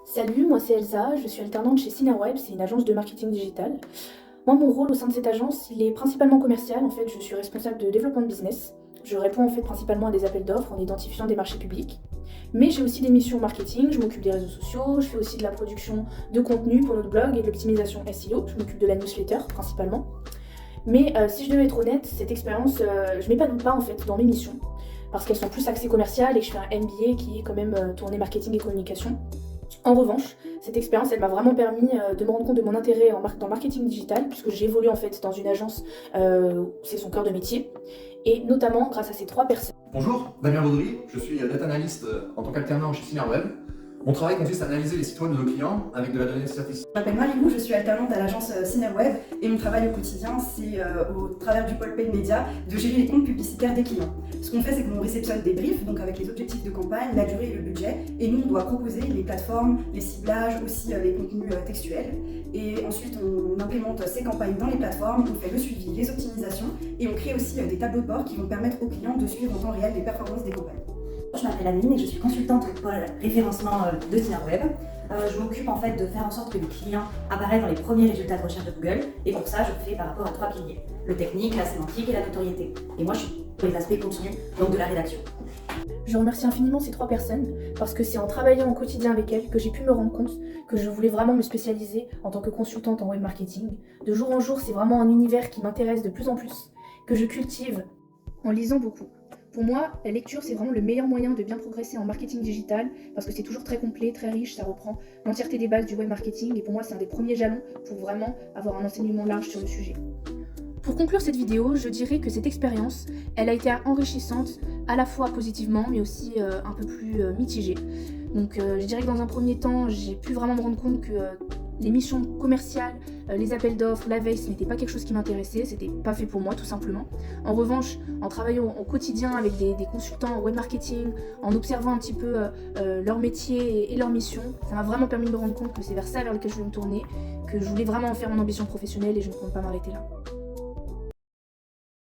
Salut, moi c'est Elsa, je suis alternante chez Cinerweb, c'est une agence de marketing digital. Moi, mon rôle au sein de cette agence, il est principalement commercial. En fait, je suis responsable de développement de business. Je réponds en fait principalement à des appels d'offres en identifiant des marchés publics. Mais j'ai aussi des missions marketing, je m'occupe des réseaux sociaux, je fais aussi de la production de contenu pour notre blog et de l'optimisation SEO, je m'occupe de la newsletter principalement. Mais si je devais être honnête, cette expérience, je m'épanouis pas en fait dans mes missions, parce qu'elles sont plus axées commerciales et que je fais un MBA qui est quand même tourné marketing et communication. En revanche, cette expérience, elle m'a vraiment permis de me rendre compte de mon intérêt dans le marketing digital, puisque j'ai évolué en fait dans une agence, c'est son cœur de métier, et notamment grâce à ces trois personnes. Bonjour, Damien Baudry, je suis data analyst en tant qu'alternant chez Cinerweb. Mon travail consiste à analyser les sites web de nos clients avec de la donnée statistique. Je m'appelle Marilou, je suis alternante à l'agence Cinerweb et mon travail au quotidien, c'est au travers du pôle Paid Media de gérer les comptes publicitaires des clients. Ce qu'on fait, c'est qu'on réceptionne des briefs, donc avec les objectifs de campagne, la durée et le budget, et nous on doit proposer les plateformes, les ciblages, aussi les contenus textuels. Et ensuite on implémente ces campagnes dans les plateformes, on fait le suivi, les optimisations, et on crée aussi des tableaux de bord qui vont permettre aux clients de suivre en temps réel les performances des campagnes. Je m'appelle Amine et je suis consultante au pôle référencement de Cinerweb. Je m'occupe en fait de faire en sorte que le client apparaît dans les premiers résultats de recherche de Google, et pour ça je fais par rapport à 3 piliers: le technique, la sémantique et la notoriété. Et moi je suis pour les aspects contenu, donc de la rédaction. Je remercie infiniment ces trois personnes, parce que c'est en travaillant au quotidien avec elles que j'ai pu me rendre compte que je voulais vraiment me spécialiser en tant que consultante en web marketing. De jour en jour, c'est vraiment un univers qui m'intéresse de plus en plus, que je cultive en lisant beaucoup. Pour moi, la lecture, c'est vraiment le meilleur moyen de bien progresser en marketing digital, parce que c'est toujours très complet, très riche, ça reprend l'entièreté des bases du web marketing, et pour moi, c'est un des premiers jalons pour vraiment avoir un enseignement large sur le sujet. Pour conclure cette vidéo, je dirais que cette expérience, elle a été enrichissante, à la fois positivement, mais aussi un peu plus mitigée. Donc je dirais que dans un premier temps, j'ai pu vraiment me rendre compte que les missions commerciales, les appels d'offres, la veille, ce n'était pas quelque chose qui m'intéressait, c'était pas fait pour moi tout simplement. En revanche, en travaillant au quotidien avec des consultants en web marketing, en observant un petit peu leur métier et leur mission, ça m'a vraiment permis de me rendre compte que c'est vers ça vers lequel je voulais me tourner, que je voulais vraiment en faire mon ambition professionnelle et je ne compte pas m'arrêter là.